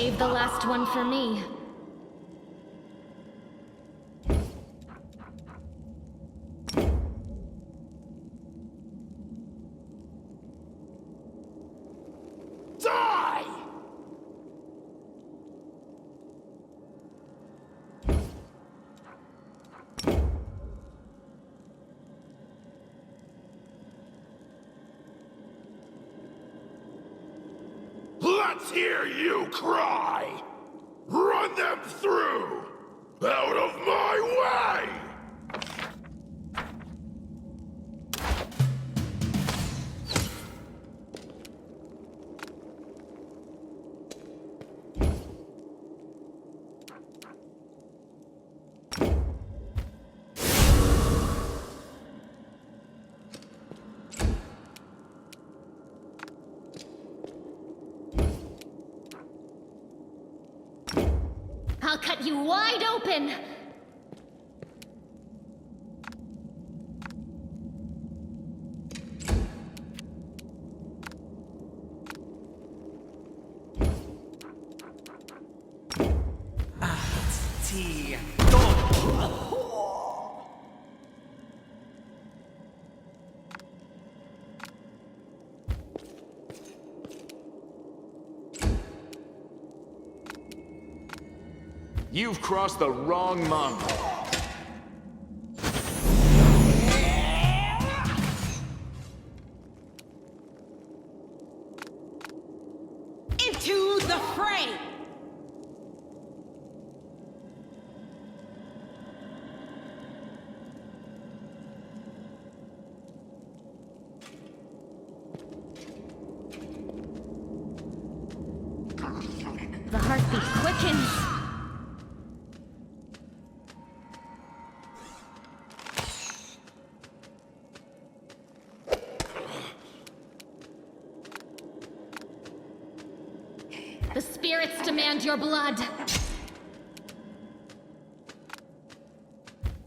Save the last one for me. Die! Let's hear you cry! Run them through! Out of my way! I'll cut you wide open! Tea. You've crossed the wrong mongrel. Into the fray! The heartbeat quickens. The spirits demand your blood.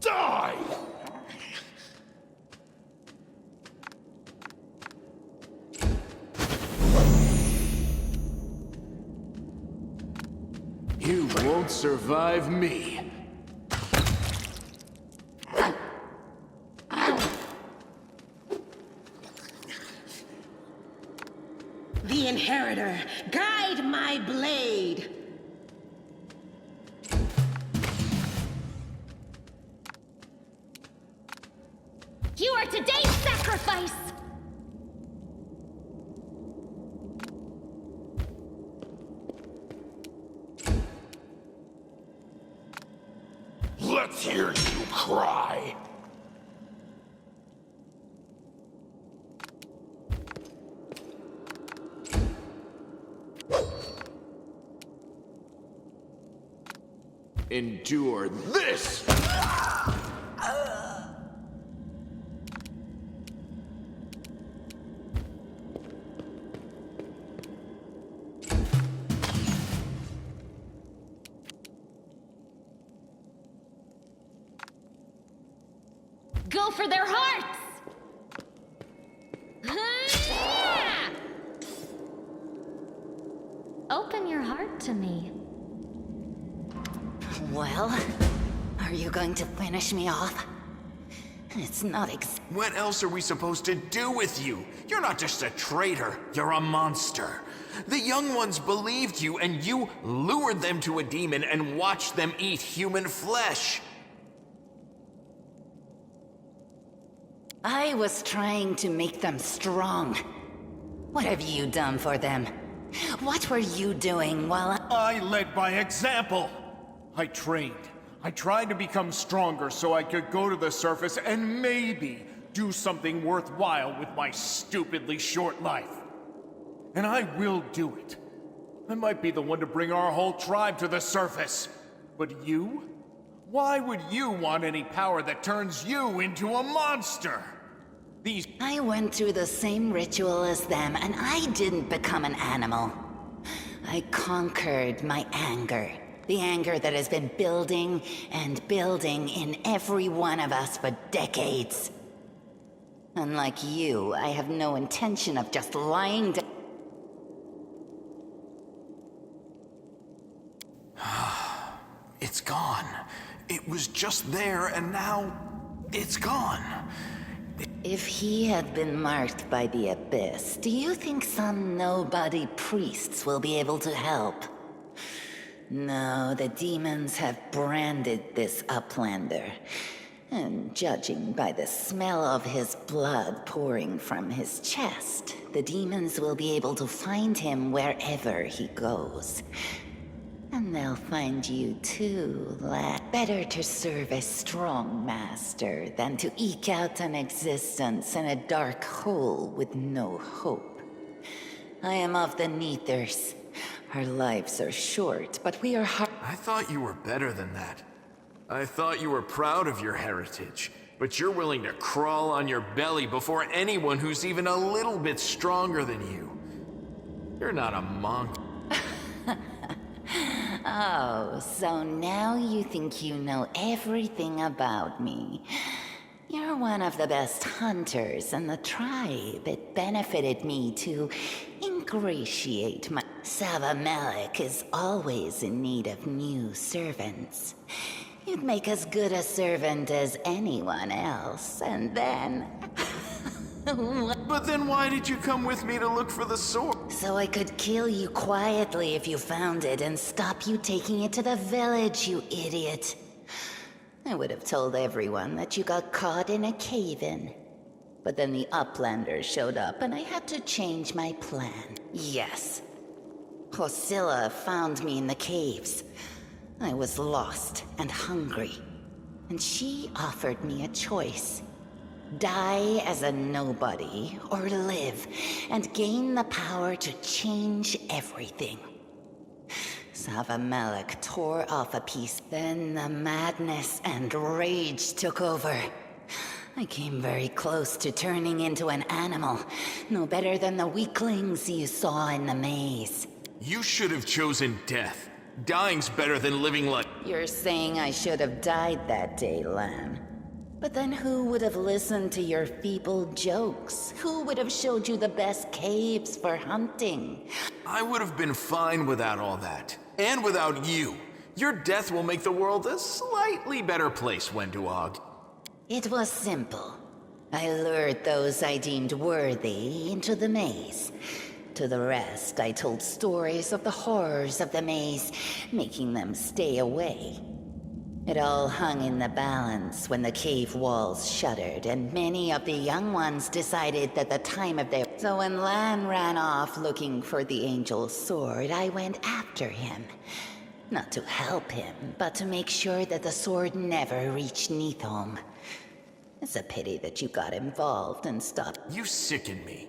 Die! You won't survive me. The Inheritor, guide my blade! You are today's sacrifice! Let's hear you cry. Endure this! Go for their hearts! Ah! Open your heart to me. Well, are you going to finish me off? It's not What else are we supposed to do with you? You're not just a traitor, you're a monster. The young ones believed you, and you lured them to a demon and watched them eat human flesh. I was trying to make them strong. What have you done for them? What were you doing while I led by example. I trained. I tried to become stronger so I could go to the surface and maybe do something worthwhile with my stupidly short life. And I will do it. I might be the one to bring our whole tribe to the surface. But you? Why would you want any power that turns you into a monster? I went through the same ritual as them, and I didn't become an animal. I conquered my anger. The anger that has been building and building in every one of us for decades. Unlike you, I have no intention of just lying down. it's gone. It was just there, and now it's gone. If he had been marked by the Abyss, do you think some nobody priests will be able to help? No, the demons have branded this Uplander. And judging by the smell of his blood pouring from his chest, the demons will be able to find him wherever he goes. And they'll find you too, lad. Better to serve a strong master than to eke out an existence in a dark hole with no hope. I am of the Neathers. Our lives are short, but we are hard. I thought you were better than that. I thought you were proud of your heritage, but you're willing to crawl on your belly before anyone who's even a little bit stronger than you. You're not a monk. Oh, so now you think you know everything about me. You're one of the best hunters in the tribe. It benefited me to ingratiate my... Savamelek is always in need of new servants. You'd make as good a servant as anyone else, and then... But then why did you come with me to look for the sword? So I could kill you quietly if you found it and stop you taking it to the village, you idiot. I would have told everyone that you got caught in a cave-in. But then the Uplanders showed up and I had to change my plan. Yes. Hosilla found me in the caves. I was lost and hungry. And she offered me a choice. Die as a nobody, or live, and gain the power to change everything. Savamelek tore off a piece. Then the madness and rage took over. I came very close to turning into an animal, no better than the weaklings you saw in the maze. You should have chosen death. Dying's better than living like... You're saying I should have died that day, Lan. But then who would have listened to your feeble jokes? Who would have showed you the best caves for hunting? I would have been fine without all that. And without you. Your death will make the world a slightly better place, Wenduog. It was simple. I lured those I deemed worthy into the maze. To the rest, I told stories of the horrors of the maze, making them stay away. It all hung in the balance when the cave walls shuttered, and many of the young ones decided that the time of their... So when Lan ran off looking for the angel's sword, I went after him. Not to help him, but to make sure that the sword never reached Neathholm. It's a pity that you got involved and stopped. You sicken me.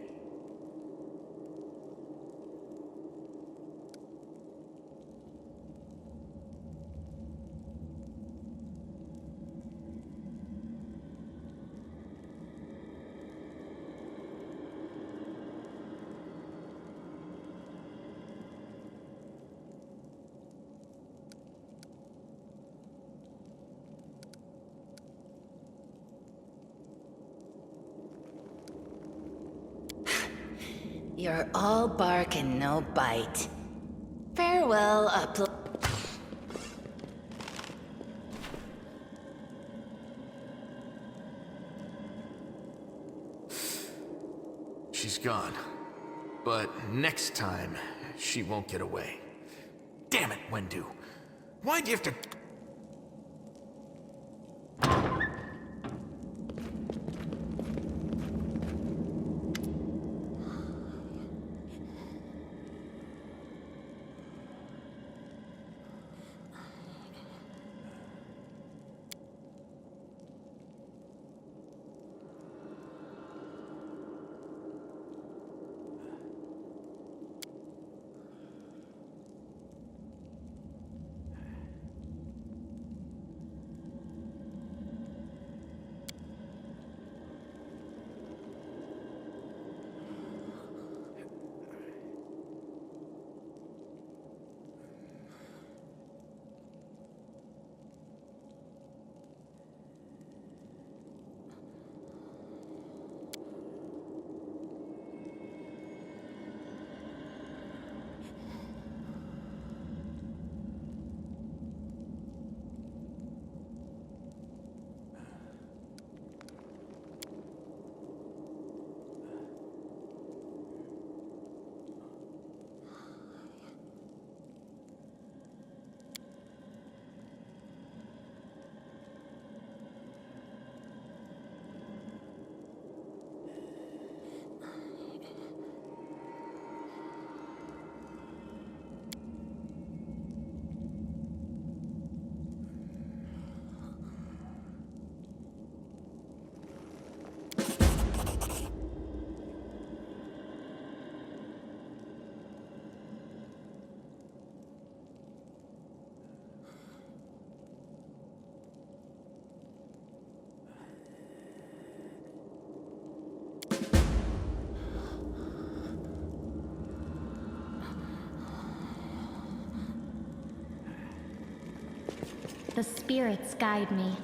You're all bark and no bite. Farewell, She's gone. But next time, she won't get away. Damn it, Wendu. Why'd you have to... the spirits guide me.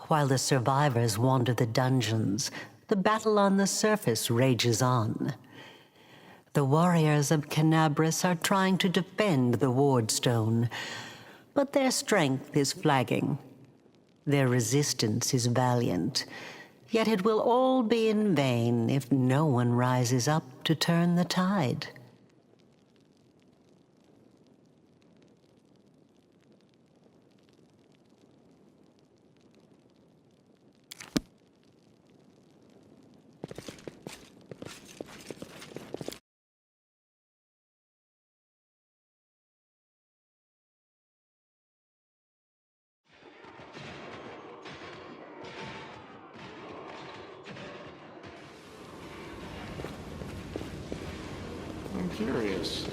While the survivors wander the dungeons, the battle on the surface rages on. The warriors of Canabris are trying to defend the Wardstone, but their strength is flagging. Their resistance is valiant, yet it will all be in vain if no one rises up to turn the tide. I'm curious.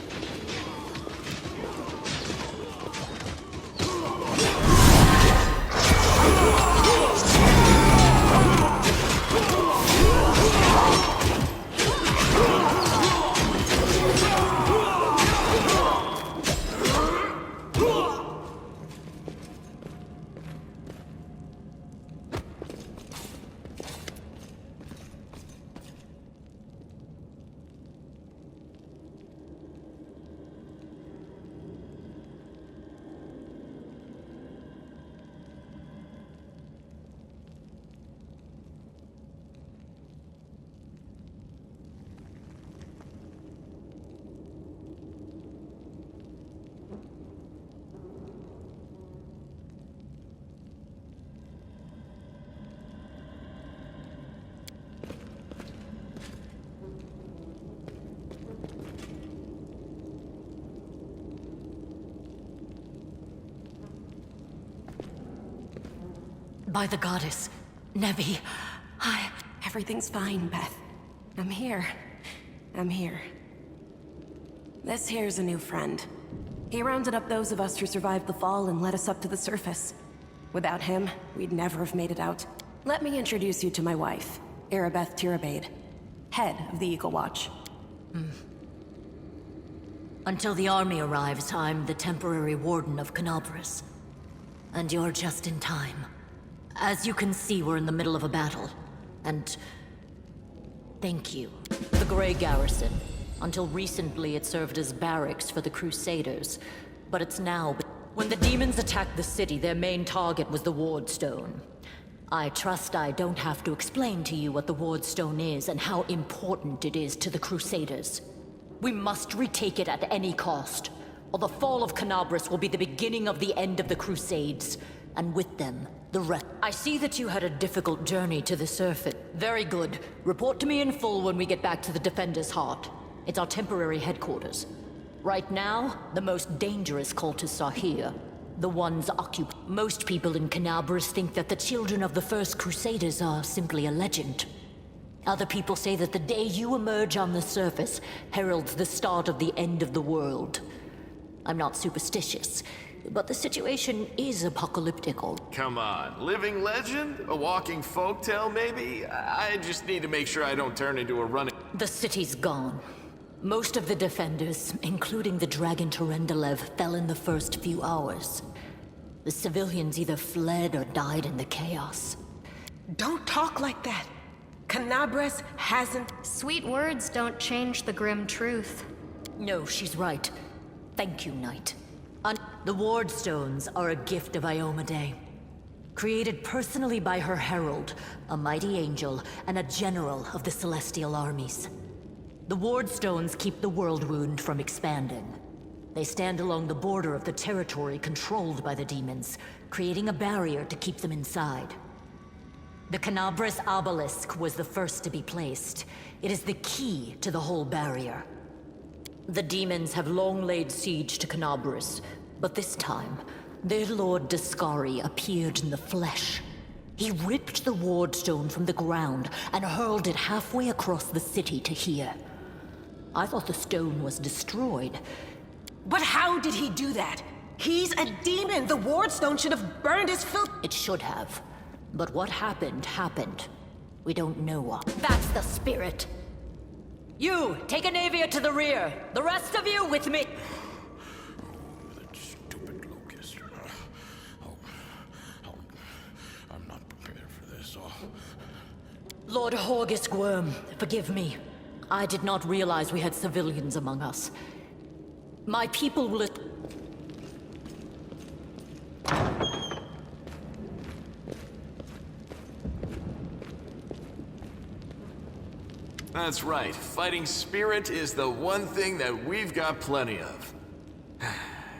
By the goddess, Nevi, everything's fine, Beth. I'm here. This here's a new friend. He rounded up those of us who survived the fall and led us up to the surface. Without him, we'd never have made it out. Let me introduce you to my wife, Arabeth Tirabade, head of the Eagle Watch. Until the army arrives, I'm the temporary warden of Canabris. And you're just in time. As you can see, we're in the middle of a battle. And... thank you. The Grey Garrison. Until recently, it served as barracks for the Crusaders. But it's now... when the demons attacked the city, their main target was the Wardstone. I trust I don't have to explain to you what the Wardstone is and how important it is to the Crusaders. We must retake it at any cost, or the fall of Canabris will be the beginning of the end of the Crusades, and with them, the rest. I see that you had a difficult journey to the surface. Very good. Report to me in full when we get back to the Defender's Heart. It's our temporary headquarters. Right now, the most dangerous cultists are here. The ones occupied. Most people in Canabris think that the children of the First Crusaders are simply a legend. Other people say that the day you emerge on the surface heralds the start of the end of the world. I'm not superstitious, but the situation is apocalyptical. Come on, living legend? A walking folktale, maybe? I just need to make sure I don't turn into a running... The city's gone. Most of the defenders, including the Dragon Terendelev, fell in the first few hours. The civilians either fled or died in the chaos. Don't talk like that. Canabres hasn't... Sweet words don't change the grim truth. No, she's right. Thank you, Knight. The Ward Stones are a gift of Iomedae. Created personally by her herald, a mighty angel, and a general of the Celestial armies. The Ward Stones keep the World Wound from expanding. They stand along the border of the territory controlled by the demons, creating a barrier to keep them inside. The Canabres Obelisk was the first to be placed. It is the key to the whole barrier. The demons have long laid siege to Canabres, but this time, their lord Dascari appeared in the flesh. He ripped the Ward Stone from the ground and hurled it halfway across the city to here. I thought the stone was destroyed. But how did he do that? He's a demon! The Ward Stone should have burned his filth... It should have. But what happened, happened. We don't know what. That's the spirit! You, take Anavia to the rear. The rest of you with me. That stupid locust. I'm not prepared for this. Lord Horgus Worm, forgive me. I did not realize we had civilians among us. My people will... That's right. Fighting spirit is the one thing that we've got plenty of.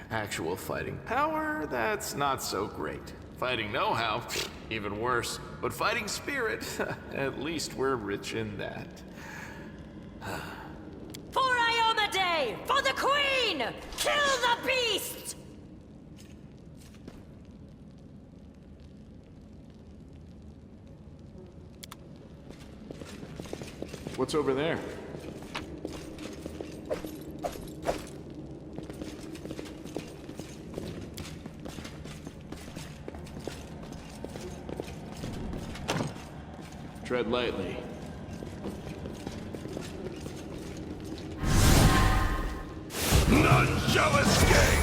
Actual fighting power, that's not so great. Fighting know-how, even worse. But fighting spirit, at least we're rich in that. For Iomedae! For the Queen! Kill the beast! What's over there? Tread lightly. None shall escape!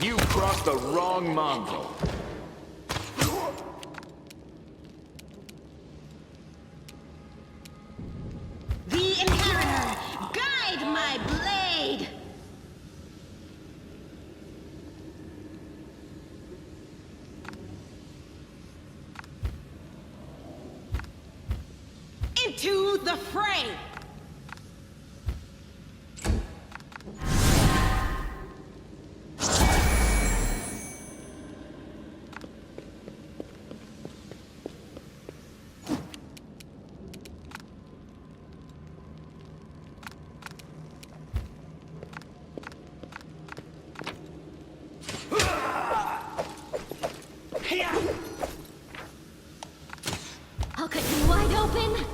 You crossed the wrong mongrel. The Inheritor, guide my blade! Into the fray! I'll cut you wide open!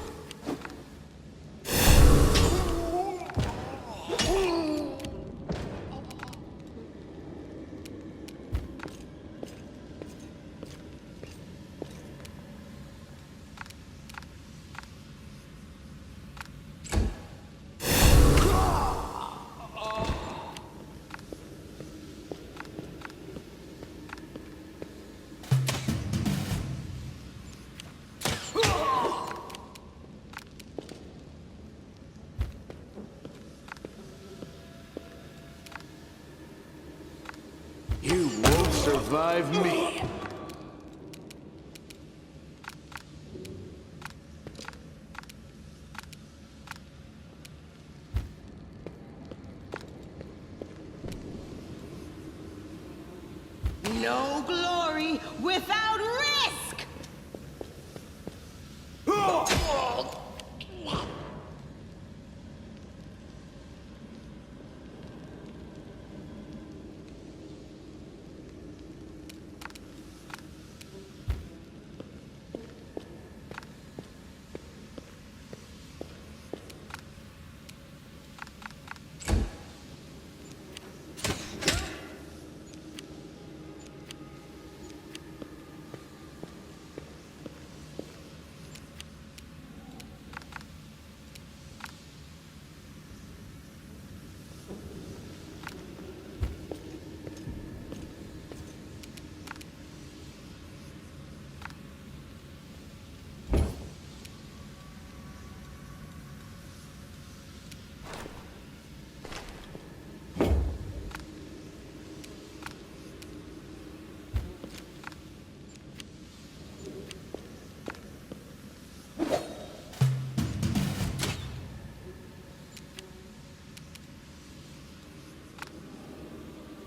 You won't survive me. No glory without risk!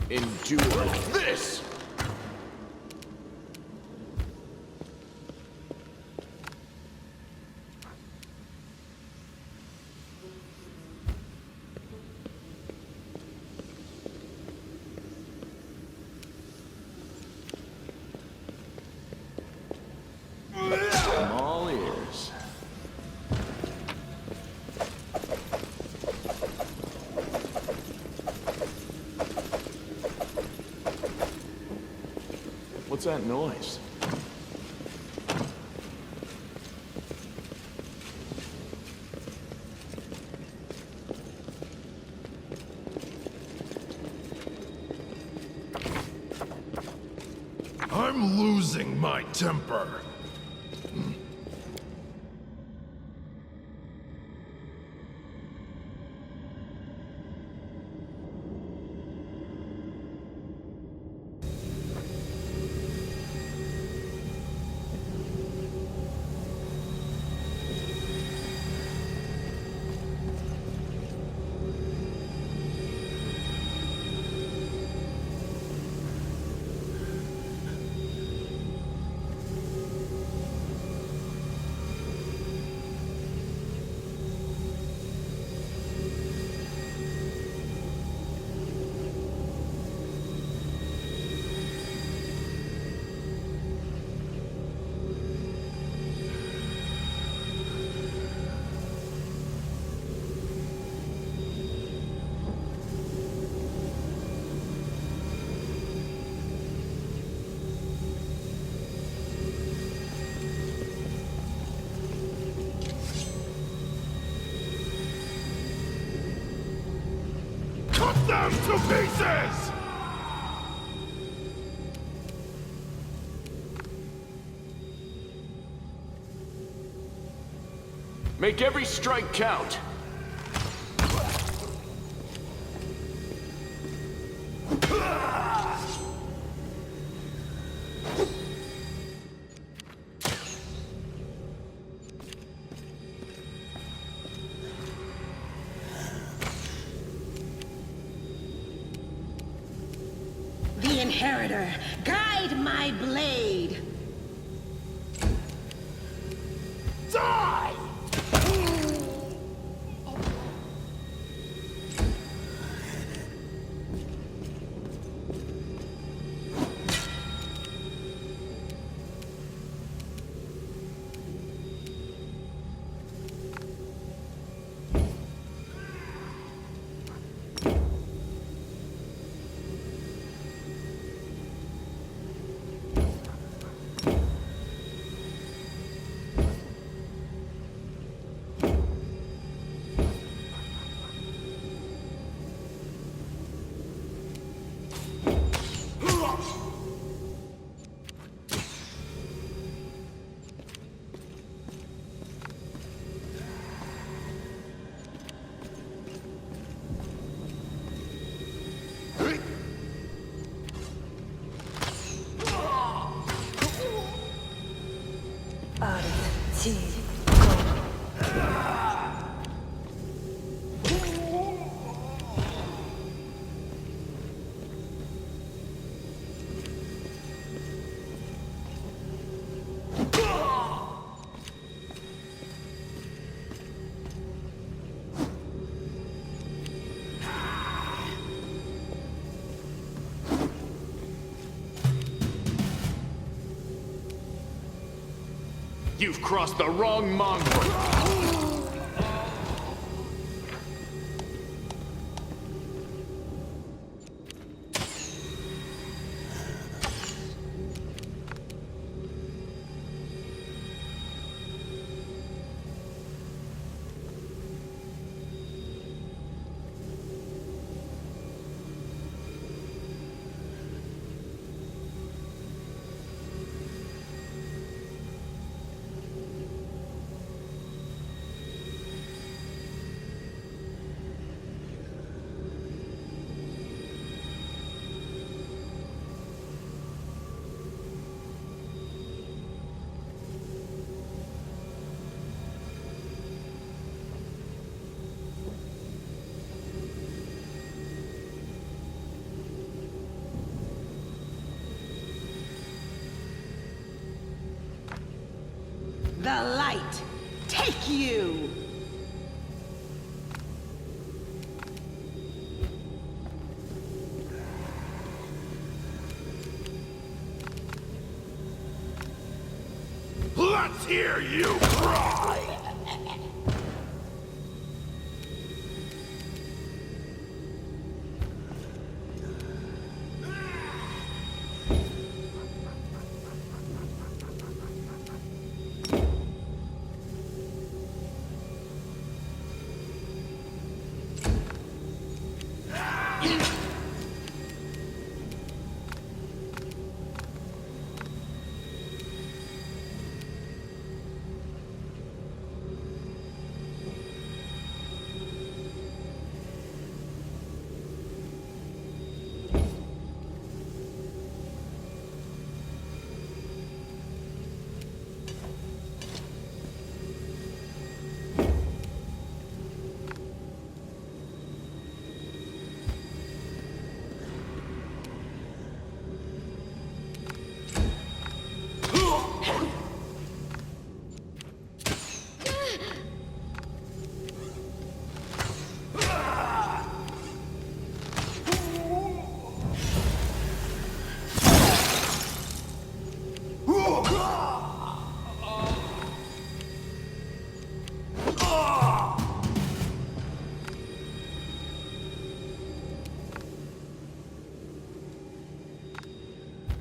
Endure this! I'm all ears. What's that noise? I'm losing my temper. Cut them to pieces! Make every strike count! The Inheritor, guide my blade! Die! You've crossed the wrong mongrel! the light take you! Let's hear you cry!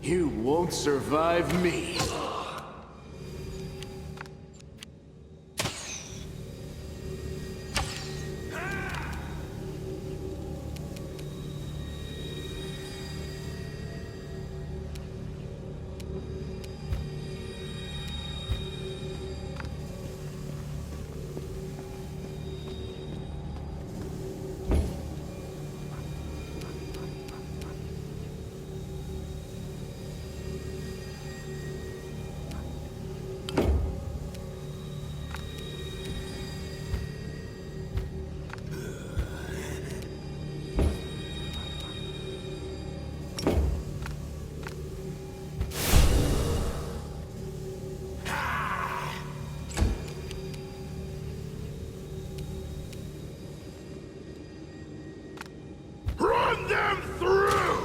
You won't survive me. Run them through!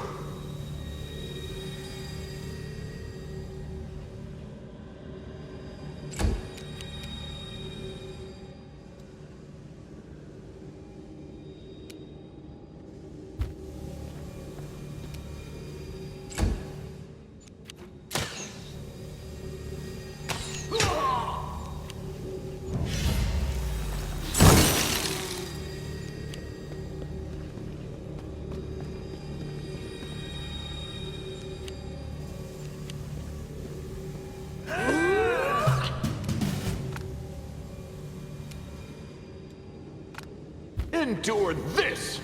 Endure this!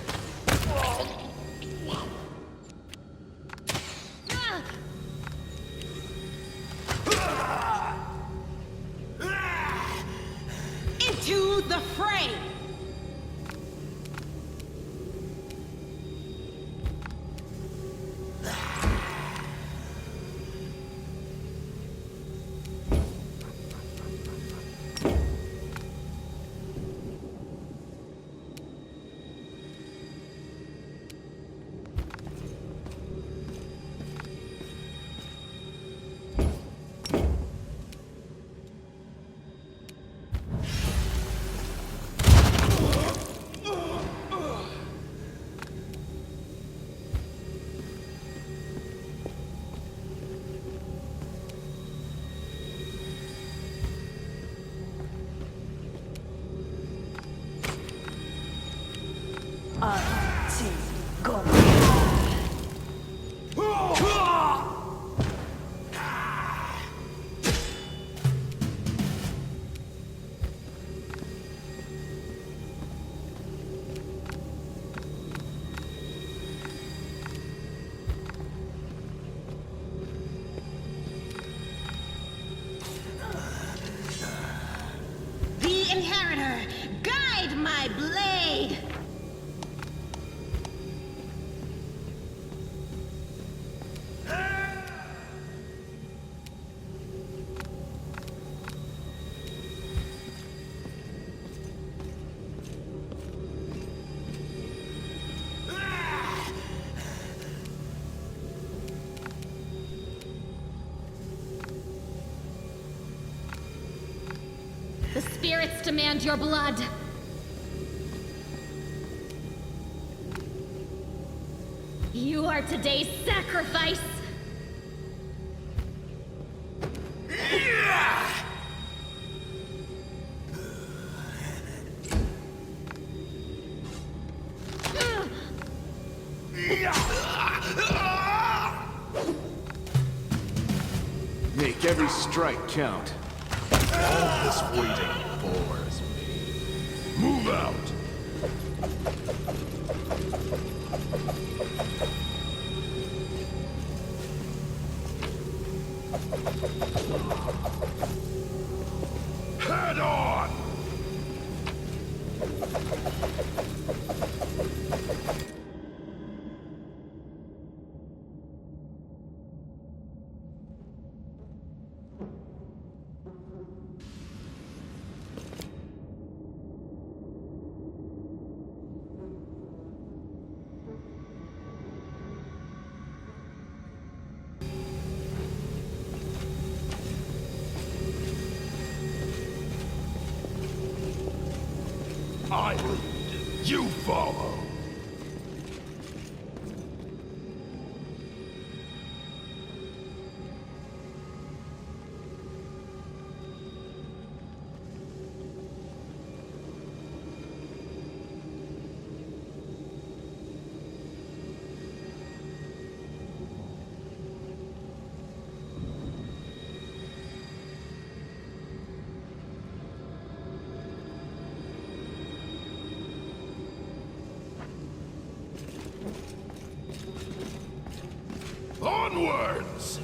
Into the fray! The Inheritor, guide my blade! demand your blood. You are today's sacrifice. Make every strike count. All this waiting bores me. Move out! Head on! I lead, you follow. Onwards!